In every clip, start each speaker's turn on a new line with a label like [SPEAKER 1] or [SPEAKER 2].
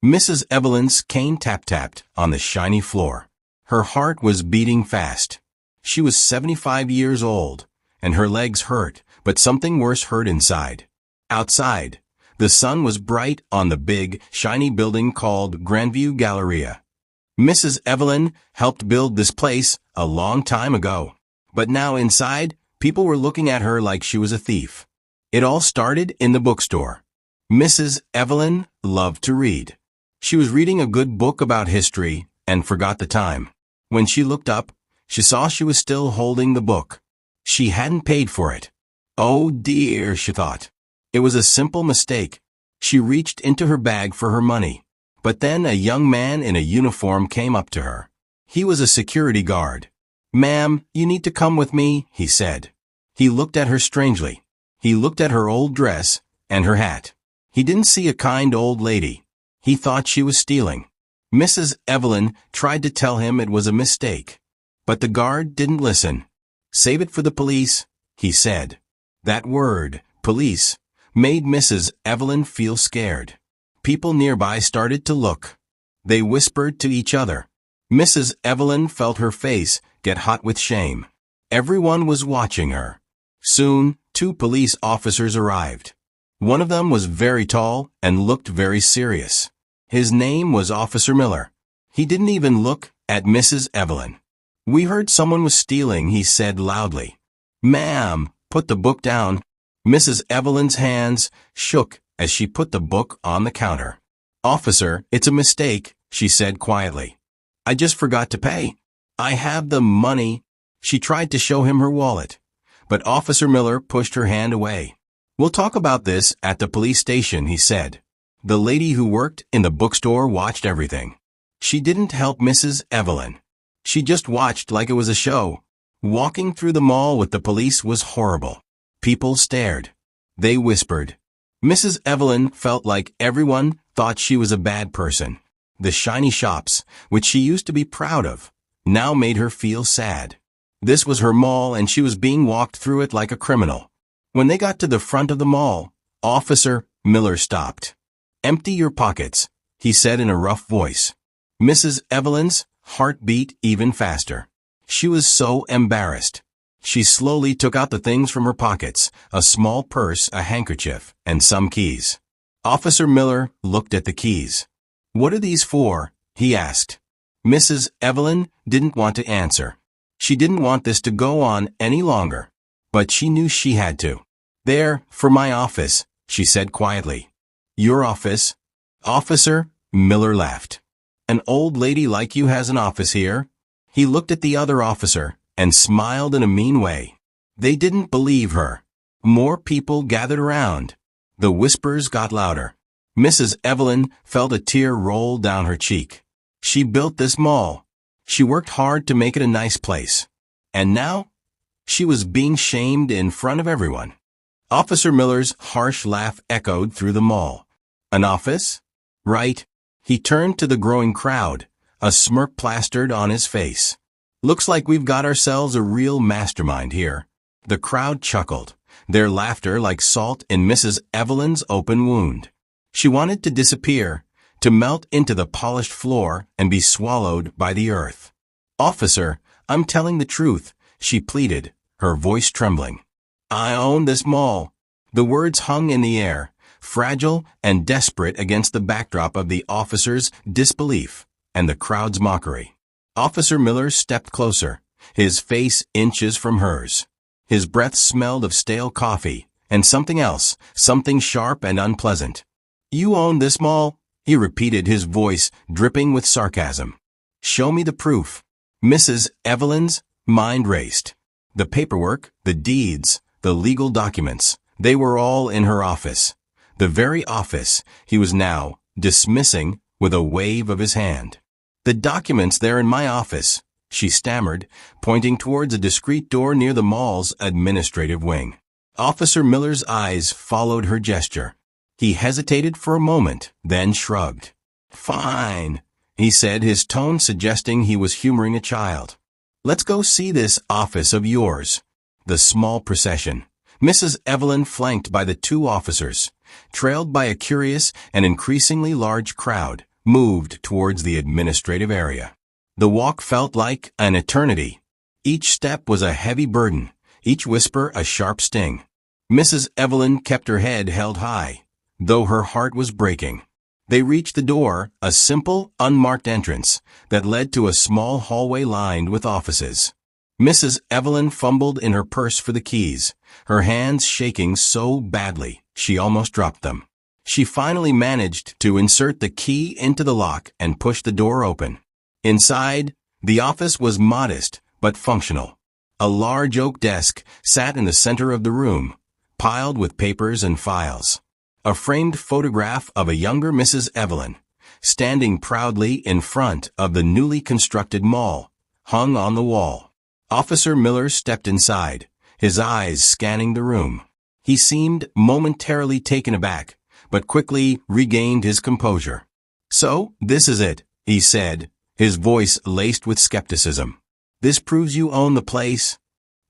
[SPEAKER 1] Mrs. Evelyn's cane tap-tapped on the shiny floor. Her heart was beating fast. She was 75 years old, and her legs hurt, but something worse hurt inside. Outside, the sun was bright on the big, shiny building called Grandview Galleria. Mrs. Evelyn helped build this place a long time ago. But now inside, people were looking at her like she was a thief. It all started in the bookstore. Mrs. Evelyn loved to read. She was reading a good book about history and forgot the time. When she looked up, she saw she was still holding the book. She hadn't paid for it. Oh dear, she thought. It was a simple mistake. She reached into her bag for her money. But then a young man in a uniform came up to her. He was a security guard. "Ma'am, you need to come with me," he said. He looked at her strangely. He looked at her old dress and her hat. He didn't see a kind old lady. He thought she was stealing. Mrs. Evelyn tried to tell him it was a mistake. But the guard didn't listen. "Save it for the police," he said. That word, police, made Mrs. Evelyn feel scared. People nearby started to look. They whispered to each other. Mrs. Evelyn felt her face get hot with shame. Everyone was watching her. Soon, 2 police officers arrived. One of them was very tall and looked very serious. His name was Officer Miller. He didn't even look at Mrs. Evelyn. "We heard someone was stealing," he said loudly. "Ma'am, put the book down." Mrs. Evelyn's hands shook as she put the book on the counter. "Officer, it's a mistake," she said quietly. "I just forgot to pay. I have the money." She tried to show him her wallet, but Officer Miller pushed her hand away. "We'll talk about this at the police station," he said. The lady who worked in the bookstore watched everything. She didn't help Mrs. Evelyn. She just watched like it was a show. Walking through the mall with the police was horrible. People stared. They whispered. Mrs. Evelyn felt like everyone thought she was a bad person. The shiny shops, which she used to be proud of, now made her feel sad. This was her mall and she was being walked through it like a criminal. When they got to the front of the mall, Officer Miller stopped. "Empty your pockets," he said in a rough voice. Mrs. Evelyn's heart beat even faster. She was so embarrassed. She slowly took out the things from her pockets, a small purse, a handkerchief, and some keys. Officer Miller looked at the keys. "What are these for?" he asked. Mrs. Evelyn didn't want to answer. She didn't want this to go on any longer, but she knew she had to. "They're for my office," she said quietly. "Your office?" Officer Miller laughed. "An old lady like you has an office here?" He looked at the other officer and smiled in a mean way. They didn't believe her. More people gathered around. The whispers got louder. Mrs. Evelyn felt a tear roll down her cheek. She built this mall. She worked hard to make it a nice place. And now, she was being shamed in front of everyone. Officer Miller's harsh laugh echoed through the mall. "An office? Right." He turned to the growing crowd, a smirk plastered on his face. "Looks like we've got ourselves a real mastermind here." The crowd chuckled, their laughter like salt in Mrs. Evelyn's open wound. She wanted to disappear, to melt into the polished floor and be swallowed by the earth. "Officer, I'm telling the truth," she pleaded, her voice trembling. "I own this mall." The words hung in the air, fragile and desperate against the backdrop of the officer's disbelief and the crowd's mockery. Officer Miller stepped closer, his face inches from hers. His breath smelled of stale coffee and something else, something sharp and unpleasant. "You own this mall?" he repeated, his voice dripping with sarcasm. "Show me the proof." Mrs. Evelyn's mind raced. The paperwork, the deeds, the legal documents, they were all in her office. The very office he was now dismissing with a wave of his hand. "The documents, they're in my office," she stammered, pointing towards a discreet door near the mall's administrative wing. Officer Miller's eyes followed her gesture. He hesitated for a moment, then shrugged. "Fine," he said, his tone suggesting he was humoring a child. "Let's go see this office of yours." The small procession. Mrs. Evelyn flanked by the 2 officers, trailed by a curious and increasingly large crowd, moved towards the administrative area. The walk felt like an eternity. Each step was a heavy burden, each whisper a sharp sting. Mrs. Evelyn kept her head held high, though her heart was breaking. They reached the door, a simple, unmarked entrance that led to a small hallway lined with offices. Mrs. Evelyn fumbled in her purse for the keys, her hands shaking so badly she almost dropped them. She finally managed to insert the key into the lock and push the door open. Inside, the office was modest but functional. A large oak desk sat in the center of the room, piled with papers and files. A framed photograph of a younger Mrs. Evelyn, standing proudly in front of the newly constructed mall, hung on the wall. Officer Miller stepped inside, his eyes scanning the room. He seemed momentarily taken aback, but quickly regained his composure. "So, this is it," he said, his voice laced with skepticism. "This proves you own the place?"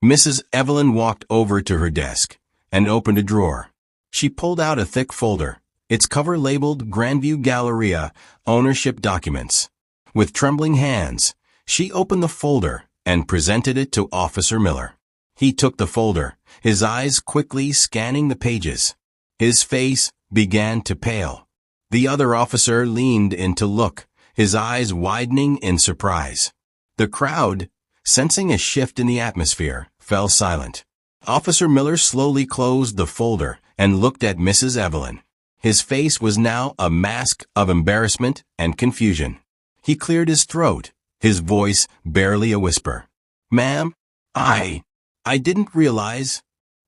[SPEAKER 1] Mrs. Evelyn walked over to her desk and opened a drawer. She pulled out a thick folder, its cover labeled Grandview Galleria Ownership Documents. With trembling hands, she opened the folder and presented it to Officer Miller. He took the folder, his eyes quickly scanning the pages. His face began to pale. The other officer leaned in to look, his eyes widening in surprise. The crowd, sensing a shift in the atmosphere, fell silent. Officer Miller slowly closed the folder and looked at Mrs. Evelyn. His face was now a mask of embarrassment and confusion. He cleared his throat, his voice barely a whisper. "Ma'am, I didn't realize."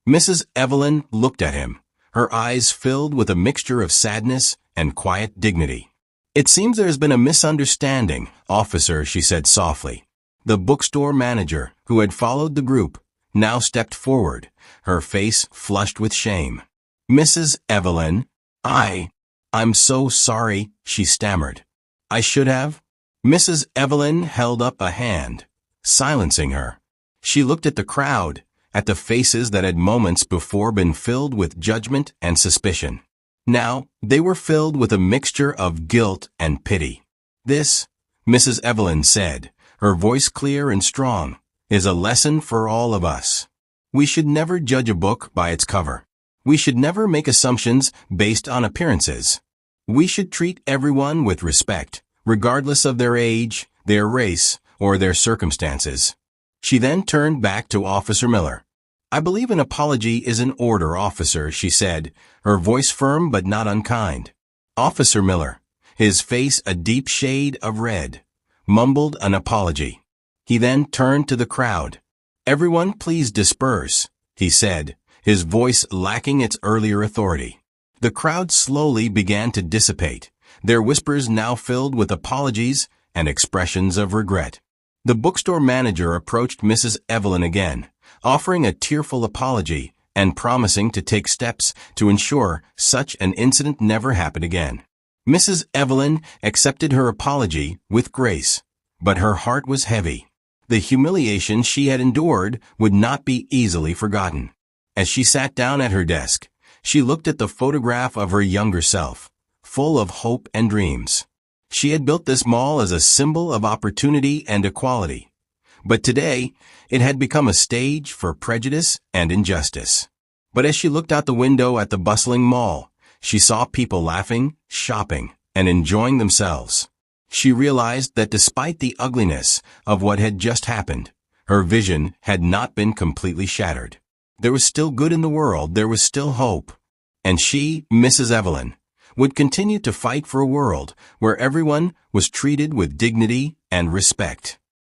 [SPEAKER 1] Mrs. Evelyn looked at him, her eyes filled with a mixture of sadness and quiet dignity. "It seems there's been a misunderstanding, officer," she said softly. The bookstore manager, who had followed the group, now stepped forward, her face flushed with shame. "Mrs. Evelyn, I'm so sorry," she stammered. "I should have." Mrs. Evelyn held up a hand, silencing her. She looked at the crowd, at the faces that had moments before been filled with judgment and suspicion. Now, they were filled with a mixture of guilt and pity. "This," Mrs. Evelyn said, her voice clear and strong, "is a lesson for all of us. We should never judge a book by its cover. We should never make assumptions based on appearances. We should treat everyone with respect, regardless of their age, their race, or their circumstances." She then turned back to Officer Miller. "I believe an apology is in order, officer," she said, her voice firm but not unkind. Officer Miller, his face a deep shade of red, mumbled an apology. He then turned to the crowd. "Everyone please disperse," he said, his voice lacking its earlier authority. The crowd slowly began to dissipate, their whispers now filled with apologies and expressions of regret. The bookstore manager approached Mrs. Evelyn again, offering a tearful apology and promising to take steps to ensure such an incident never happened again. Mrs. Evelyn accepted her apology with grace, but her heart was heavy. The humiliation she had endured would not be easily forgotten. As she sat down at her desk, she looked at the photograph of her younger self, full of hope and dreams. She had built this mall as a symbol of opportunity and equality, but today it had become a stage for prejudice and injustice. But as she looked out the window at the bustling mall, she saw people laughing, shopping, and enjoying themselves. She realized that despite the ugliness of what had just happened, her vision had not been completely shattered. There was still good in the world, there was still hope. And she, Mrs. Evelyn, would continue to fight for a world where everyone was treated with dignity and respect.